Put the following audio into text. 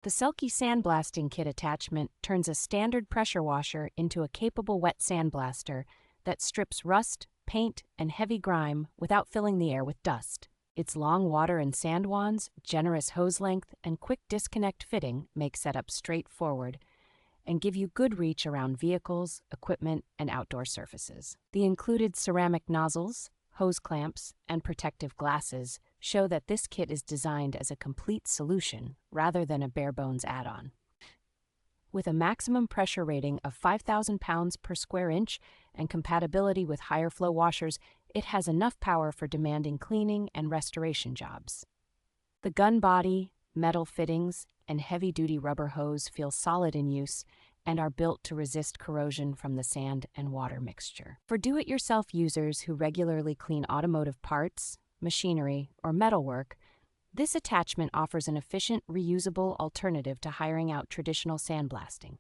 The Selkie Sandblasting Kit Attachment turns a standard pressure washer into a capable wet sandblaster that strips rust, paint, and heavy grime without filling the air with dust. Its long water and sand wands, generous hose length, and quick disconnect fitting make setup straightforward and give you good reach around vehicles, equipment, and outdoor surfaces. The included ceramic nozzles, hose clamps, and protective glasses show that this kit is designed as a complete solution rather than a bare-bones add-on. With a maximum pressure rating of 5,000 pounds per square inch and compatibility with higher flow washers, it has enough power for demanding cleaning and restoration jobs. The gun body, metal fittings, and heavy-duty rubber hose feel solid in use and are built to resist corrosion from the sand and water mixture. For do-it-yourself users who regularly clean automotive parts, machinery, or metalwork, this attachment offers an efficient, reusable alternative to hiring out traditional sandblasting.